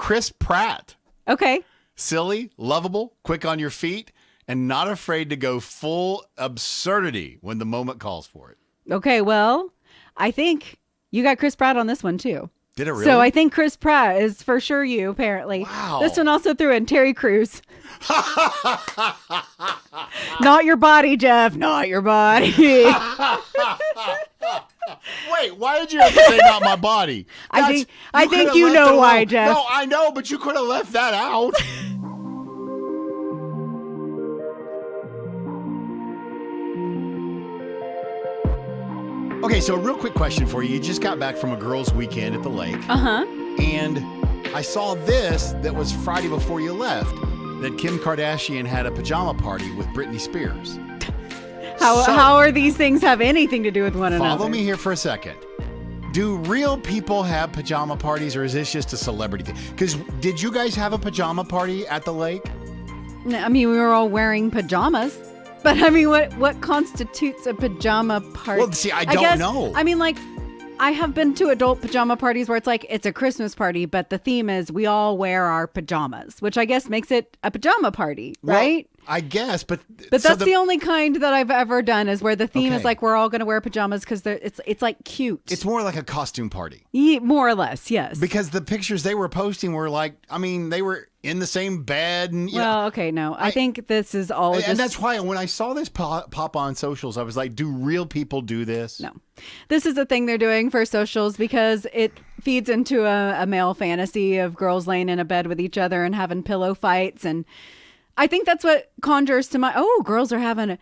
Chris Pratt. Okay. Silly, lovable, quick on your feet, and not afraid to go full absurdity when the moment calls for it. Okay, well, I think you got Chris Pratt on this one too. Did it really? So I think Chris Pratt is for sure you, apparently. Wow. This one also threw in Terry Crews. Not your body, Jeff. Not your body. Wait, why did you have to say not my body? I think you know why, Jeff. No, I know, but you could have left that out. Okay, so a real quick question for you. You just got back from a girls' weekend at the lake. Uh-huh. And I saw this that was Friday before you left, that Kim Kardashian had a pajama party with Britney Spears. How are these things have anything to do with one another? Follow me here for a second. Do real people have pajama parties, or is this just a celebrity thing? Because did you guys have a pajama party at the lake? I mean, we were all wearing pajamas. But I mean, what constitutes a pajama party? Well, see, I don't know. I mean, like, I have been to adult pajama parties where it's like, it's a Christmas party, but the theme is we all wear our pajamas, which I guess makes it a pajama party, right? Well, I guess, but that's the only kind that I've ever done is where the theme is Okay. like we're all going to wear pajamas because it's like cute. It's more like a costume party. Yeah, more or less, yes. Because the pictures they were posting were like, I mean, they were in the same bed. And okay, no. I think this is all just... And that's why when I saw this pop on socials, I was like, do real people do this? No. This is a thing they're doing for socials because it feeds into a male fantasy of girls laying in a bed with each other and having pillow fights. And I think that's what conjures to mind. Oh, girls are having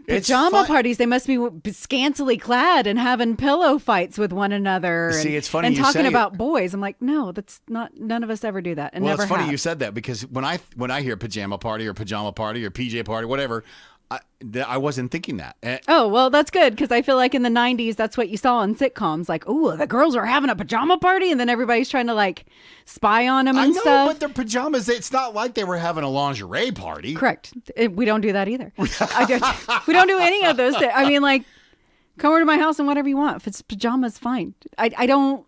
pajama parties. They must be scantily clad and having pillow fights with one another. See, it's funny and you talking say about boys. I'm like, no, that's not. None of us ever do that, and well, never it's funny have. you said that because when I hear pajama party or PJ party, whatever, I wasn't thinking that. Oh, well, that's good because I feel like in the 90s, that's what you saw in sitcoms. Like, oh, the girls are having a pajama party, and then everybody's trying to like spy on them and stuff. I know, but their pajamas, it's not like they were having a lingerie party. Correct. We don't do that either. We don't do any of those things. I mean, like, come over to my house and whatever you want. If it's pajamas, fine. I don't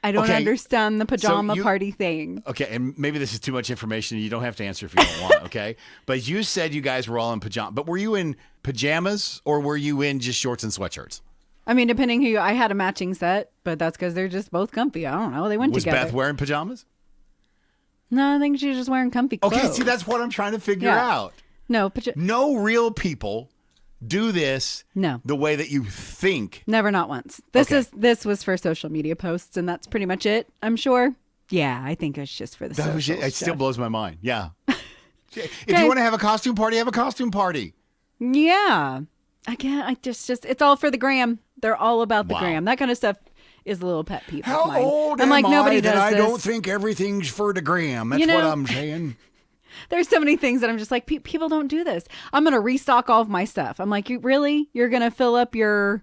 Okay. understand the pajama party thing. Okay, and maybe this is too much information. You don't have to answer if you don't want, okay? But you said you guys were all in pajamas. But were you in pajamas or were you in just shorts and sweatshirts? I mean, depending who I had a matching set, but that's because they're just both comfy. I don't know. They went together. Was Beth wearing pajamas? No, I think she was just wearing comfy clothes. Okay, see, that's what I'm trying to figure out. No, no real people do this the way that you think. Never, not once. This was for social media posts, and that's pretty much it, I'm sure. Yeah, I think it's just for the social stuff. It still blows my mind. Yeah. If you want to have a costume party, have a costume party. Yeah. I just it's all for the gram. They're all about the gram. That kind of stuff is a little pet peeve of mine. How old I'm like, am nobody I does that I this. don't think everything's for the gram? That's what I'm saying. There's so many things that I'm just like, people don't do this. I'm going to restock all of my stuff. I'm like, you're going to fill up your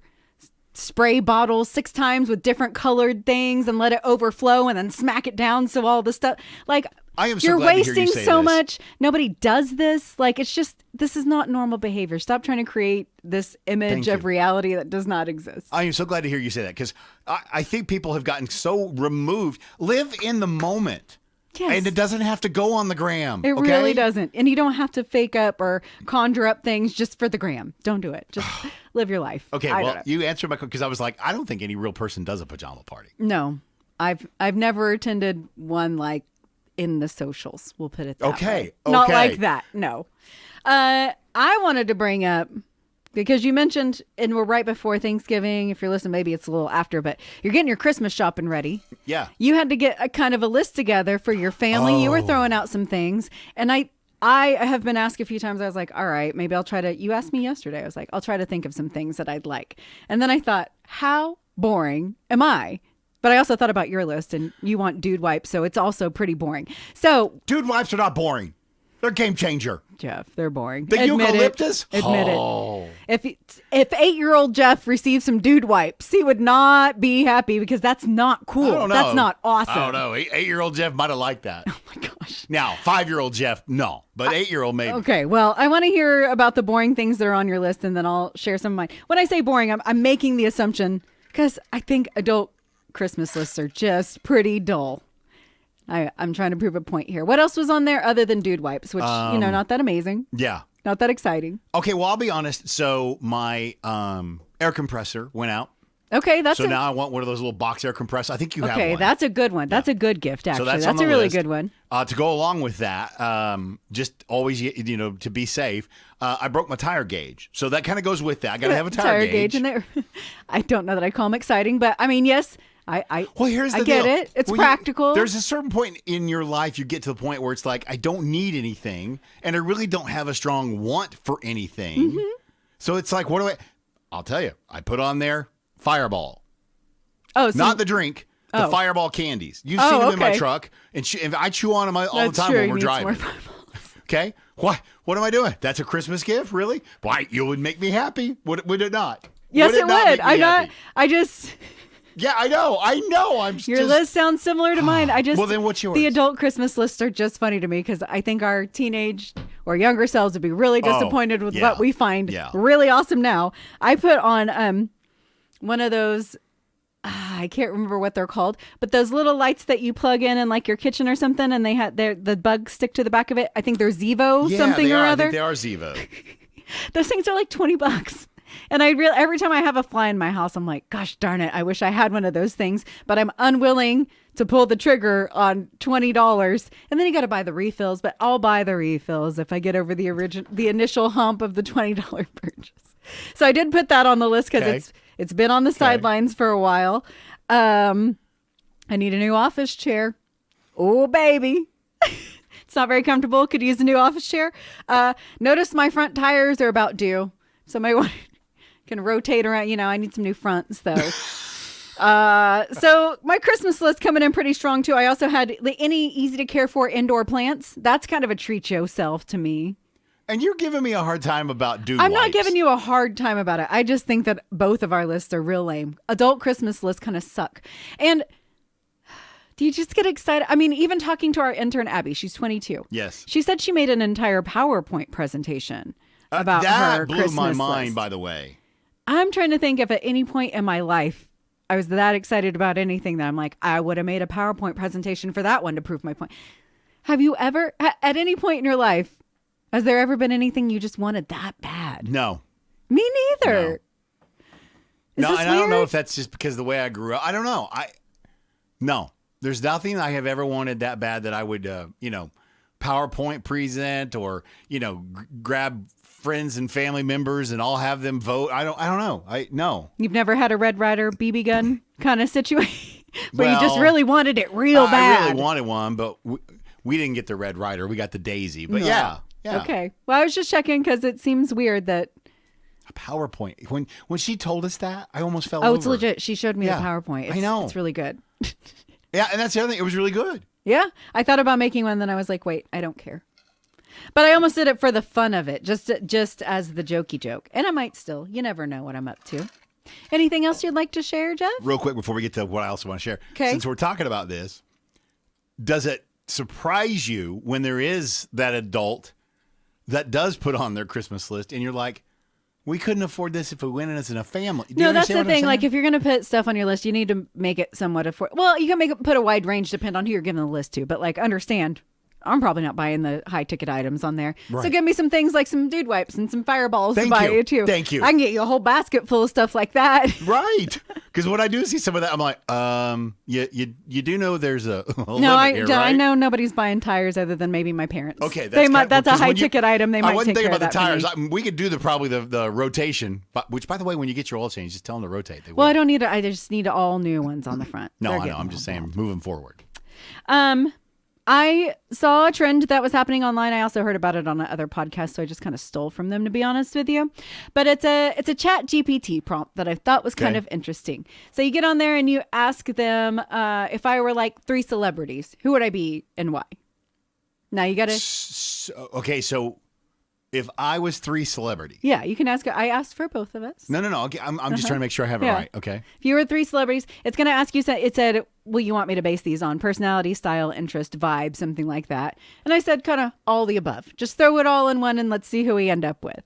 spray bottle 6 times with different colored things and let it overflow and then smack it down. So all the stuff, like, I am so you're glad to hear wasting you say so this. much. Nobody does this. Like, it's just, this is not normal behavior. Stop trying to create this image of reality that does not exist. I am so glad to hear you say that because I think people have gotten so removed. Live in the moment. Yes. And it doesn't have to go on the gram. It really doesn't. And you don't have to fake up or conjure up things just for the gram. Don't do it. Just live your life. Okay, well, you answered my question because I was like, I don't think any real person does a pajama party. No. I've never attended one like in the socials. We'll put it that way. Okay. Not like that. No. I wanted to bring up, because you mentioned, and we're right before Thanksgiving. If you're listening, maybe it's a little after, but you're getting your Christmas shopping ready. Yeah. You had to get a kind of a list together for your family. You were throwing out some things. And I have been asked a few times. I was like, all right, maybe I'll try to, you asked me yesterday. I was like, I'll try to think of some things that I'd like. And then I thought, how boring am I? But I also thought about your list, and you want dude wipes, so it's also pretty boring. So dude wipes are not boring. They're a game changer. Jeff, they're boring. The eucalyptus? Admit it. If 8-year-old Jeff received some dude wipes, he would not be happy because that's not cool. I don't know. That's not awesome. I don't know. 8-year-old Jeff might have liked that. Oh my gosh. Now, 5-year-old Jeff, no. But 8-year-old maybe. Okay, well, I want to hear about the boring things that are on your list, and then I'll share some of mine. When I say boring, I'm making the assumption, because I think adult Christmas lists are just pretty dull. I'm trying to prove a point here. What else was on there other than dude wipes, which, not that amazing. Yeah. Not that exciting. Okay, well, I'll be honest. So my air compressor went out. Okay, so now I want one of those little box air compressors. I think you have one. Okay, that's a good one. That's a good gift, actually. So that's a really good one. To go along with that, just always, to be safe, I broke my tire gauge. So that kind of goes with that. I got to have a tire gauge in there. I don't know that I call them exciting, but I mean, yes, well, here's the I get deal. it. It's practical. There's a certain point in your life you get to the point where it's like, I don't need anything, and I really don't have a strong want for anything. Mm-hmm. So it's like, I'll tell you, I put on there Fireball. Oh, so, not the drink, the Fireball candies. You've seen them in my truck, and I chew on them all the time when we're driving. Okay? What am I doing? That's a Christmas gift? Really? Why, you would make me happy. Would it not? Yes, it would. Yeah, I know. Your list sounds similar to mine. Well, then what's yours? The adult Christmas lists are just funny to me because I think our teenage or younger selves would be really disappointed with what we find really awesome now. I put on one of those, I can't remember what they're called, but those little lights that you plug in like your kitchen or something, and they had the bugs stick to the back of it. I think they're Zevo something or other. I think they are Zevo. Those things are like $20. And every time I have a fly in my house, I'm like, gosh darn it, I wish I had one of those things, but I'm unwilling to pull the trigger on $20. And then you got to buy the refills, but I'll buy the refills if I get over the initial hump of the $20 purchase. So I did put that on the list because it's been on the sidelines for a while. I need a new office chair. Oh, baby. It's not very comfortable. Could use a new office chair. Notice my front tires are about due. Somebody can rotate around. I need some new fronts, though. So my Christmas list coming in pretty strong, too. I also had any easy to care for indoor plants. That's kind of a treat yourself to me. And you're giving me a hard time about dude I'm wipes. not giving you a hard time about it. I just think that both of our lists are real lame. Adult Christmas lists kind of suck. And do you just get excited? I mean, even talking to our intern, Abby, she's 22. Yes. She said she made an entire PowerPoint presentation about her Christmas list. That blew my mind, by the way. I'm trying to think if at any point in my life I was that excited about anything that I'm like, I would have made a PowerPoint presentation for that one to prove my point. Have you ever, at any point in your life, has there ever been anything you just wanted that bad? No. Me neither. No, and I don't know if that's just because of the way I grew up. I don't know. No. There's nothing I have ever wanted that bad that I would, PowerPoint present or, grab friends and family members and all have them vote. I don't know. No. You've never had a Red Ryder BB gun kind of situation where you just really wanted it real bad. I really wanted one, but we didn't get the Red Ryder. We got the Daisy. But yeah. Okay. Well, I was just checking because it seems weird that a PowerPoint. When she told us that, I almost fell over. Oh, it's legit. She showed me the PowerPoint. I know. It's really good. Yeah, and that's the other thing. It was really good. Yeah. I thought about making one, then I was like, wait, I don't care. But I almost did it for the fun of it, just as the jokey joke. And I might still. You never know what I'm up to. Anything else you'd like to share, Jeff? Real quick before we get to what I also want to share. Okay. Since we're talking about this, does it surprise you when there is that adult that does put on their Christmas list and you're like, we couldn't afford this if we went in as in a family? No, that's the thing. Like, if you're going to put stuff on your list, you need to make it somewhat affordable. Well, you can put a wide range, depend on who you're giving the list to. But, understand, I'm probably not buying the high-ticket items on there. Right. So give me some things like some dude wipes and some Fireballs to buy you, too. Thank you. I can get you a whole basket full of stuff like that. Right. Because when I do see some of that, I'm like, you do know there's a limit here, right? I know nobody's buying tires other than maybe my parents. Okay. That's a high-ticket item. They might take care of that. I wasn't thinking about the tires. We could do probably the rotation, which, by the way, when you get your oil change, just tell them to rotate. Well, I don't need it. I just need all new ones on the front. No, I know. I'm just saying, moving forward. I saw a trend that was happening online. I also heard about it on other podcasts, so I just kind of stole from them, to be honest with you. But it's a ChatGPT prompt that I thought was kind of interesting. So you get on there and you ask them, if I were like 3 celebrities, who would I be and why? Now you got to... Okay, so if I was 3 celebrities... Yeah, you can ask... I asked for both of us. No. Okay, I'm just trying to make sure I have it right. Okay. If you were 3 celebrities, it's going to ask you... It said, well, you want me to base these on personality, style, interest, vibe, something like that. And I said kind of all the above. Just throw it all in one and let's see who we end up with.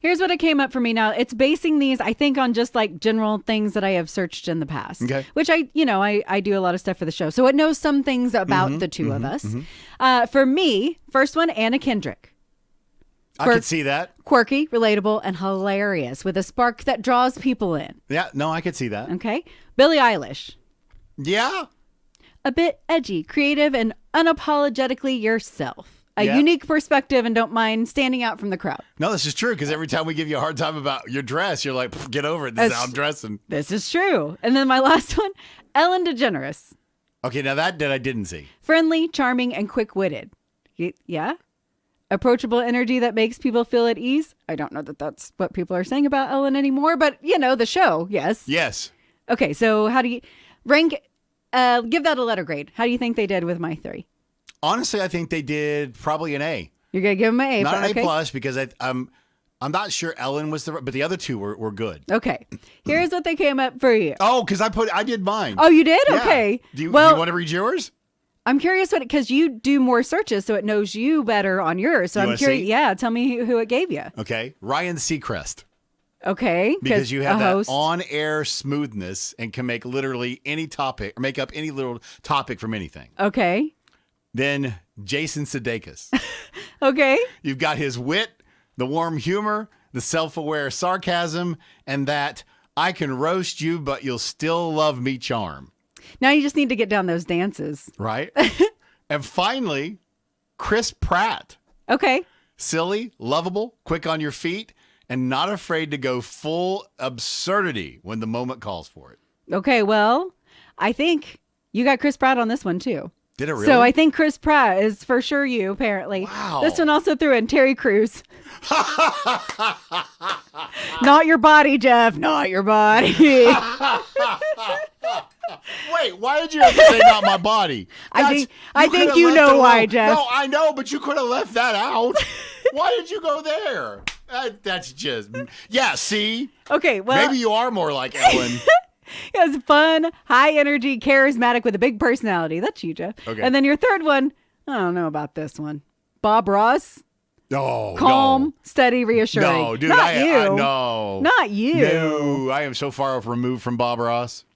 Here's what it came up for me now. It's basing these, I think, on just like general things that I have searched in the past. Okay. Which I do a lot of stuff for the show. So it knows some things about the two of us. For me, first one, Anna Kendrick. I could see that. Quirky, relatable, and hilarious with a spark that draws people in. Yeah, no, I could see that. Okay. Billie Eilish. Yeah. A bit edgy, creative, and unapologetically yourself. A unique perspective and don't mind standing out from the crowd. No, this is true because every time we give you a hard time about your dress, you're like, get over it. This is how I'm dressing. This is true. And then my last one, Ellen DeGeneres. Okay, now that I didn't see. Friendly, charming, and quick-witted. Yeah? Approachable energy that makes people feel at ease. I don't know that that's what people are saying about Ellen anymore, but, the show, yes. Yes. Okay, so how do you rank, give that a letter grade. How do you think they did with my 3? Honestly, I think they did probably an A. You're going to give them an A. Not an A plus because I'm not sure Ellen was but the other two were good. Okay. Here's what they came up for you. Oh, because I did mine. Oh, you did? Yeah. Okay. Do you want to read yours? I'm curious because you do more searches, so it knows you better on yours. So I'm curious. Yeah, tell me who it gave you. Okay. Ryan Seacrest. Okay. Because you have that on-air smoothness and can make literally any topic or make up any little topic from anything. Okay. Then Jason Sudeikis. Okay. You've got his wit, the warm humor, the self-aware sarcasm, and that I can roast you, but you'll still love me charm. Now you just need to get down those dances. Right? And finally, Chris Pratt. Okay. Silly, lovable, quick on your feet, and not afraid to go full absurdity when the moment calls for it. Okay, well, I think you got Chris Pratt on this one too. Did it really? So I think Chris Pratt is for sure you, apparently. Wow. This one also threw in Terry Crews. Not your body, Jeff. Not your body. Wait, why did you have to say not my body? I think you know why, Jeff. No, I know, but you could have left that out. Why did you go there? That's just... Yeah, see? Okay, well... Maybe you are more like Ellen. It was fun, high energy, charismatic with a big personality. That's you, Jeff. Okay. And then your third one, I don't know about this one. Bob Ross. No. Calm, steady, reassuring. No, dude. Not you. No. Not you. No. I am so far removed from Bob Ross.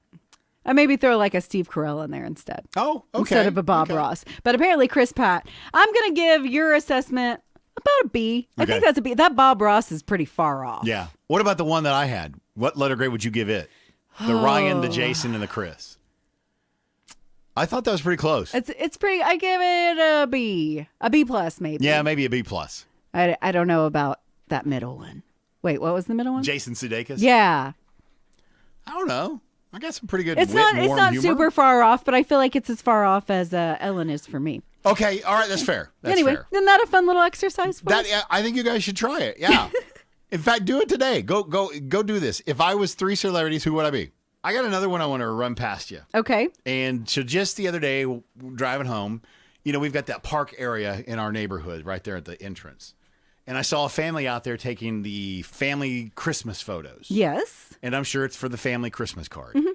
I maybe throw like a Steve Carell in there instead. Oh, okay. Instead of a Bob Ross. But apparently Chris Pratt. I'm going to give your assessment about a B. I think that's a B. That Bob Ross is pretty far off. Yeah. What about the one that I had? What letter grade would you give it? The Ryan, the Jason, and the Chris. I thought that was pretty close. It's pretty. I give it a B plus maybe. Yeah, maybe a B plus. I don't know about that middle one. Wait, what was the middle one? Jason Sudeikis. Yeah. I don't know. I got some pretty good. It's wit, not. It's warm not humor. super far off, but I feel like it's as far off as Ellen is for me. Okay. All right. That's fair. Anyway, fair. isn't that a fun little exercise for us? I think you guys should try it. Yeah. In fact, do it today. Go do this. If I was 3 celebrities, who would I be? I got another one I want to run past you. Okay. And so just the other day, driving home, we've got that park area in our neighborhood right there at the entrance. And I saw a family out there taking the family Christmas photos. Yes. And I'm sure it's for the family Christmas card. Mm-hmm.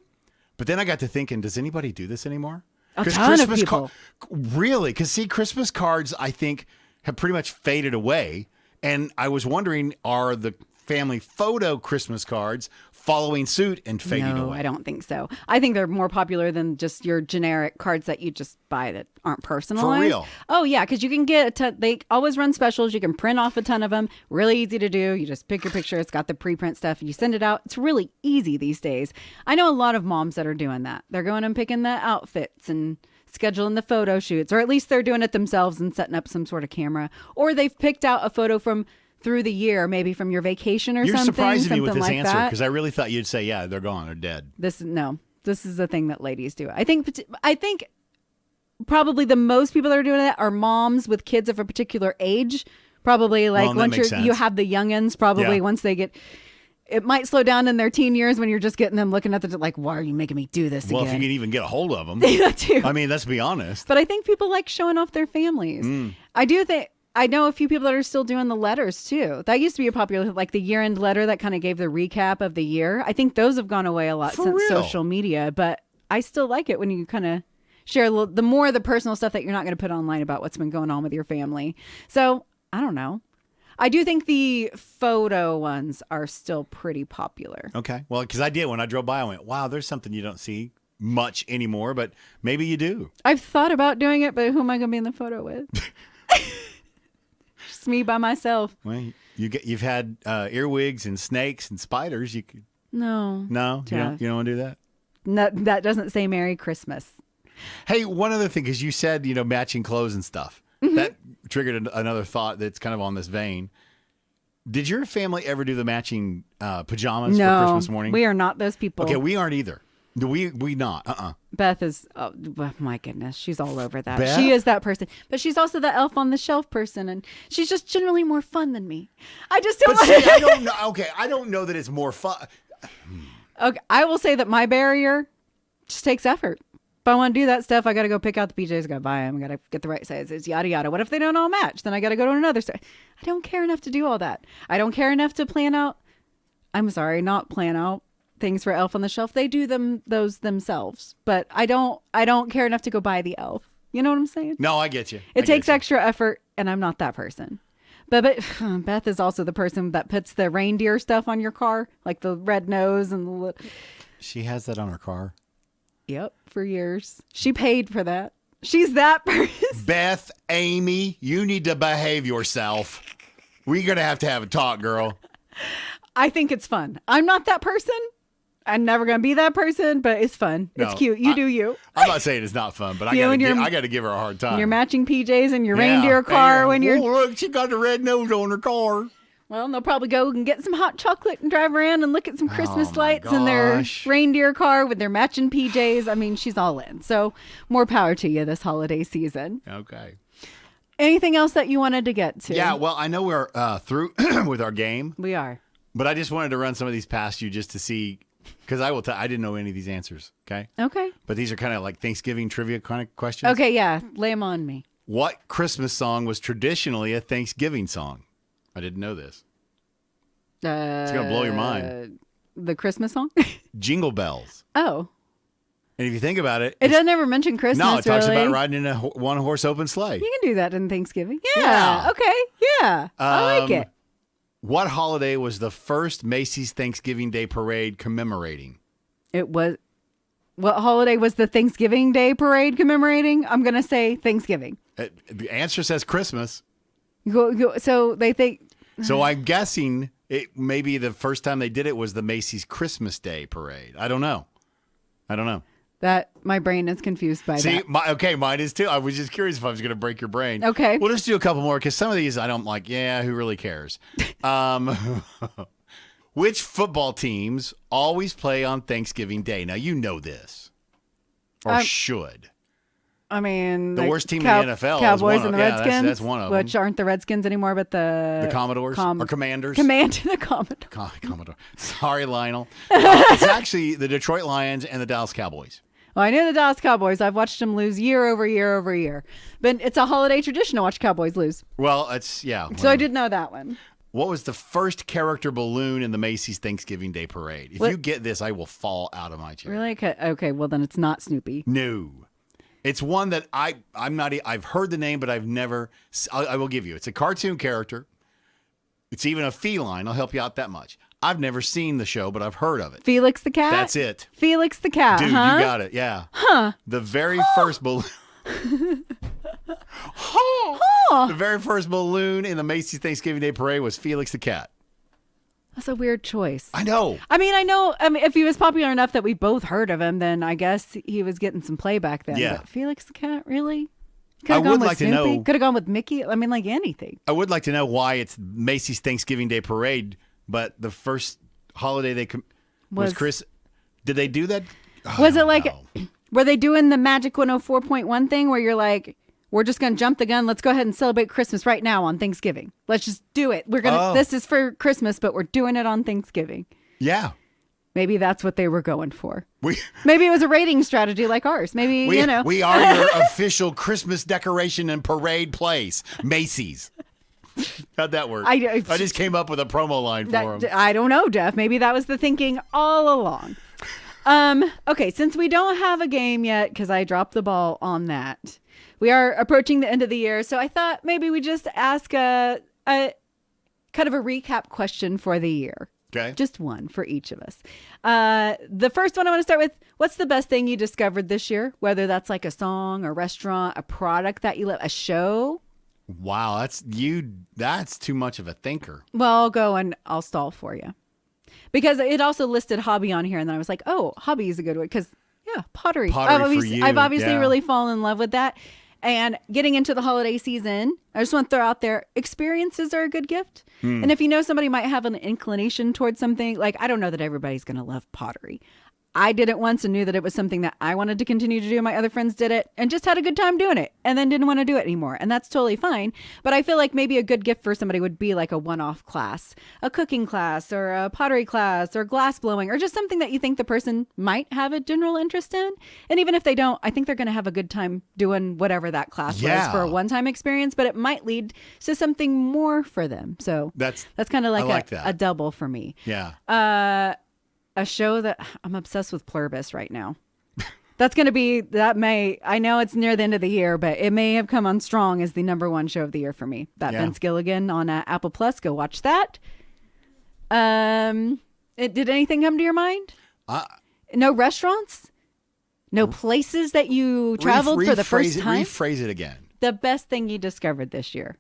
But then I got to thinking, does anybody do this anymore? A ton of people. Really? Because see, Christmas cards, I think, have pretty much faded away. And I was wondering, are the family photo Christmas cards following suit and fading away? No, I don't think so. I think they're more popular than just your generic cards that you just buy that aren't personalized. For real? Oh, yeah, because you can get a ton. They always run specials. You can print off a ton of them. Really easy to do. You just pick your picture. It's got the pre-print stuff and you send it out. It's really easy these days. I know a lot of moms that are doing that. They're going and picking the outfits and scheduling the photo shoots, or at least they're doing it themselves and setting up some sort of camera. Or they've picked out a photo from through the year, maybe from your vacation or You're something. You're surprising me with this like answer because I really thought you'd say, yeah, they're gone or dead. This is a thing that ladies do. I think probably the most people that are doing that are moms with kids of a particular age. Probably like once you have the youngins, probably once they get, it might slow down in their teen years when you're just getting them looking at the, like, why are you making me do this again? Well, if you can even get a hold of them. That too. I mean, let's be honest. But I think people like showing off their families. I know a few people that are still doing the letters too. That used to be a popular, like the year-end letter that kind of gave the recap of the year. I think those have gone away a lot since social media, but I still like it when you kind of share the more of the personal stuff that you're not going to put online about what's been going on with your family. So I don't know. I do think the photo ones are still pretty popular. Okay. Well, because I did when I drove by, I went, wow, there's something you don't see much anymore, but maybe you do. I've thought about doing it, but who am I going to be in the photo with? Just me by myself. Well, you've had earwigs and snakes and spiders. You could. No. No, you don't want to do that? No, that doesn't say Merry Christmas. Hey, one other thing, because you said, matching clothes and stuff. Mm-hmm. That triggered another thought that's kind of on this vein. Did your family ever do the matching pajamas for Christmas morning? We are not those people. Okay, we aren't either. We not. Beth is, oh my goodness, she's all over that. Beth? She is that person. But she's also the elf on the shelf person, and she's just generally more fun than me. I just don't I don't know. Okay, I don't know that it's more fun. Okay, I will say that my barrier just takes effort. If I want to do that stuff, I got to go pick out the PJs, got to buy them, got to get the right sizes, yada, yada. What if they don't all match? Then I got to go to another store. I don't care enough to do all that. I don't care enough to plan out things for Elf on the Shelf. They do those themselves. But I don't care enough to go buy the elf. You know what I'm saying? No, I get you. It takes extra effort, and I'm not that person. But Beth is also the person that puts the reindeer stuff on your car, like the red nose and the... She has that on her car. Yep, for years. She paid for that. She's that person. Beth, Amy, you need to behave yourself. We're going to have a talk, girl. I think it's fun. I'm not that person. I'm never going to be that person, but it's fun. No, it's cute. You do you. I'm not saying it's not fun, but I got to give her a hard time. Your matching PJs and your reindeer car when you're... Oh, look, she got the red nose on her car. Well, they'll probably go and get some hot chocolate and drive around and look at some Christmas lights in their reindeer car with their matching PJs. I mean, she's all in. So more power to you this holiday season. Okay. Anything else that you wanted to get to? Yeah, well, I know we're through with our game. We are. But I just wanted to run some of these past you just to see, because I didn't know any of these answers, okay? Okay. But these are kind of like Thanksgiving trivia kind of questions. Okay, yeah. Lay them on me. What Christmas song was traditionally a Thanksgiving song? I didn't know this. It's going to blow your mind. The Christmas song? Jingle Bells. Oh. And if you think about it. It doesn't ever mention Christmas, No, it talks really. about riding in a one-horse open sleigh. You can do that in Thanksgiving. Yeah. Okay. Yeah. I like it. What holiday was the first Macy's Thanksgiving Day Parade commemorating? It was... What holiday was the Thanksgiving Day Parade commemorating? I'm going to say Thanksgiving. The answer says Christmas. So they think... So I'm guessing it maybe the first time they did it was the Macy's Christmas Day Parade. I don't know. That my brain is confused by that. See, mine is too. I was just curious if I was going to break your brain. Okay. We'll just do a couple more because some of these I don't like. Yeah, who really cares? Which football teams always play on Thanksgiving Day? Now, you know this. Or should. I mean, the worst team in the NFL Cowboys is one and the Redskins. That's one of them. Which aren't the Redskins anymore, but the Commodores or Commanders. The Commodore. Commodore. Sorry, Lionel. It's actually the Detroit Lions and the Dallas Cowboys. Well, I know the Dallas Cowboys. I've watched them lose year over year over year. But it's a holiday tradition to watch Cowboys lose. Well, it's, yeah. So I did know that one. What was the first character balloon in the Macy's Thanksgiving Day Parade? If you get this, I will fall out of my chair. Really? Okay, well then it's not Snoopy. No. It's one that I've heard the name, but I've never, I will give you. It's a cartoon character. It's even a feline. I'll help you out that much. I've never seen the show, but I've heard of it. Felix the Cat? That's it. Felix the Cat, Dude, huh? You got it, yeah. Huh. The very first balloon. The very first balloon in the Macy's Thanksgiving Day Parade was Felix the Cat. That's a weird choice. I know. I mean, if he was popular enough that we both heard of him, then I guess he was getting some play back then. Yeah. But Felix the Cat, really? Could I have would gone with like to Snoopy. know. Could have gone with Mickey. I mean, like anything. I would like to know why it's Macy's Thanksgiving Day Parade, but the first holiday was Chris. Did they do that? Was it like, were they doing the Magic 104.1 thing where you're like, we're just going to jump the gun. Let's go ahead and celebrate Christmas right now on Thanksgiving. Let's just do it. This is for Christmas, but we're doing it on Thanksgiving. Yeah. Maybe that's what they were going for. Maybe it was a rating strategy like ours. Maybe, We are your official Christmas decoration and parade place, Macy's. How'd that work? I just came up with a promo line for them. I don't know, Jeff. Maybe that was the thinking all along. Okay, since we don't have a game yet, because I dropped the ball on that, we are approaching the end of the year. So I thought maybe we just ask kind of a recap question for the year. Okay. Just one for each of us. The first one I want to start with, what's the best thing you discovered this year? Whether that's like a song, a restaurant, a product that you love, a show. Wow, that's too much of a thinker. Well, I'll go and I'll stall for you. Because it also listed hobby on here, and then I was like, oh, hobby is a good one. Because, yeah, pottery. I've obviously really fallen in love with that. And getting into the holiday season, I just want to throw out there, experiences are a good gift. And if you know somebody might have an inclination towards something, like I don't know that everybody's going to love pottery. I did it once and knew that it was something that I wanted to continue to do. My other friends did it and just had a good time doing it and then didn't want to do it anymore. And that's totally fine. But I feel like maybe a good gift for somebody would be like a one-off class, a cooking class or a pottery class or glass blowing or just something that you think the person might have a general interest in. And even if they don't, I think they're going to have a good time doing whatever that class was for a one-time experience, but it might lead to something more for them. So that's kind of like a double for me. Yeah. A show that I'm obsessed with Pluribus right now. That's going to be, I know it's near the end of the year, but it may have come on strong as the number one show of the year for me. Vince Gilligan on Apple Plus. Go watch that. Did anything come to your mind? No restaurants? No places that you traveled for the first time? Rephrase it again. The best thing you discovered this year.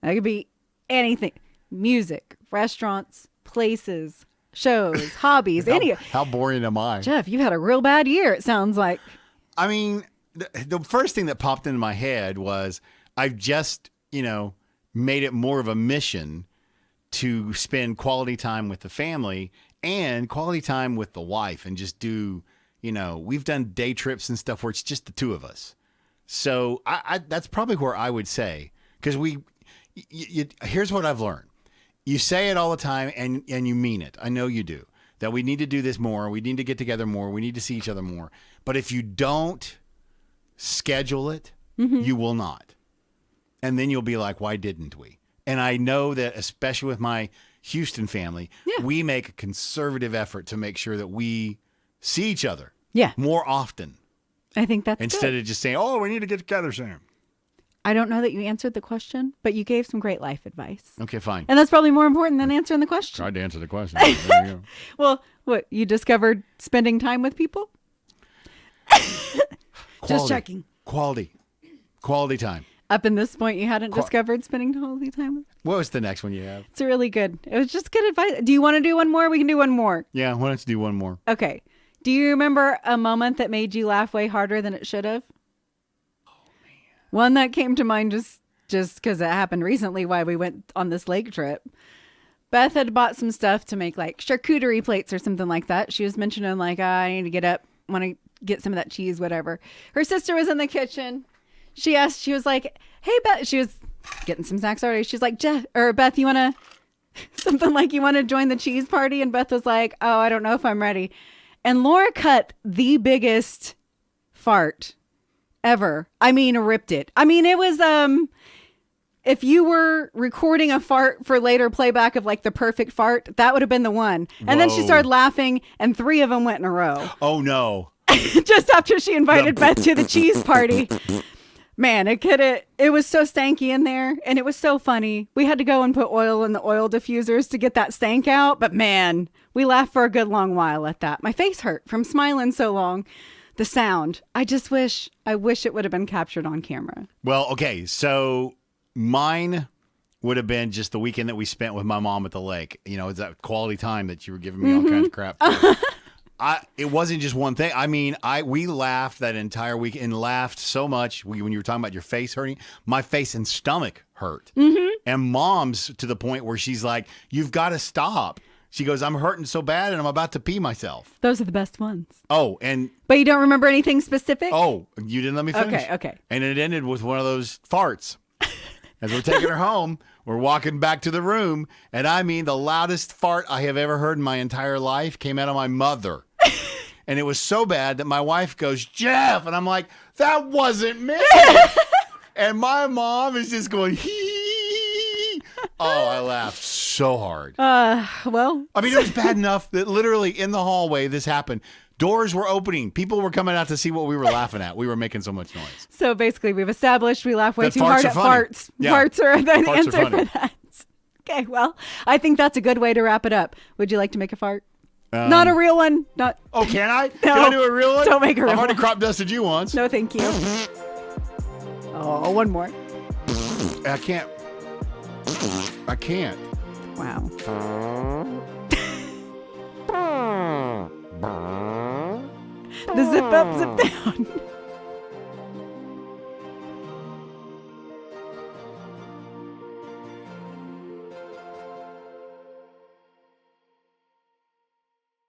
That could be anything. Music, restaurants, places, shows, hobbies, how boring am I? Jeff, you had a real bad year, it sounds like. I mean, the first thing that popped into my head was I've just, made it more of a mission to spend quality time with the family and quality time with the wife and just do, we've done day trips and stuff where it's just the two of us. So that's probably where I would say, because here's what I've learned. You say it all the time and you mean it. I know you do. That we need to do this more. We need to get together more. We need to see each other more. But if you don't schedule it, you will not. And then you'll be like, why didn't we? And I know that especially with my Houston family, we make a conservative effort to make sure that we see each other more often. I think that's Instead of just saying, oh, we need to get together soon. I don't know that you answered the question, but you gave some great life advice. Okay, fine. And that's probably more important than answering the question. Tried to answer the question. There you go. Well, what, you discovered spending time with people? Just checking. Quality time. Up in this point, you hadn't discovered spending quality time with? What was the next one you have? It's really good. It was just good advice. Do you want to do one more? We can do one more. Yeah, why don't you do one more? Okay. Do you remember a moment that made you laugh way harder than it should have? One that came to mind just because it happened recently while we went on this lake trip. Beth had bought some stuff to make like charcuterie plates or something like that. She was mentioning like, I need to get up, want to get some of that cheese, whatever. Her sister was in the kitchen. She was like, hey, Beth, she was getting some snacks already. She's like, Beth, you want to, something like you want to join the cheese party? And Beth was like, oh, I don't know if I'm ready. And Laura cut the biggest fart ever. I mean, ripped it. I mean, it was, if you were recording a fart for later playback of like the perfect fart, that would have been the one. And then she started laughing and 3 of them went in a row. Oh no. Just after she invited Beth to the cheese party. Man, it was so stanky in there and it was so funny. We had to go and put oil in the oil diffusers to get that stank out. But man, we laughed for a good long while at that. My face hurt from smiling so long. The sound. I wish it would have been captured on camera. Well, okay. So mine would have been just the weekend that we spent with my mom at the lake. It's that quality time that you were giving me all kinds of crap for. It wasn't just one thing. I mean, we laughed that entire week and laughed so much when you were talking about your face hurting. My face and stomach hurt. And Mom's to the point where she's like, you've got to stop. She goes, I'm hurting so bad and I'm about to pee myself. Those are the best ones. Oh, but you don't remember anything specific? Oh, you didn't let me finish. Okay. And it ended with one of those farts. As we're taking her home, we're walking back to the room, and I mean the loudest fart I have ever heard in my entire life came out of my mother. And it was so bad that my wife goes, Jeff, and I'm like, that wasn't me. And my mom is just going, hee. Oh, I laughed so hard. Well. I mean, it was bad enough that literally in the hallway this happened. Doors were opening. People were coming out to see what we were laughing at. We were making so much noise. So basically, we've established we laugh way too hard at farts. Yeah. Farts are the answer for that. Okay, well, I think that's a good way to wrap it up. Would you like to make a fart? Not a real one. Not. Oh, can I? No, Can I do a real one? don't make a real I've already one. crop dusted you once. No, thank you. Oh, one more. I can't. Wow. The zip up, zip down.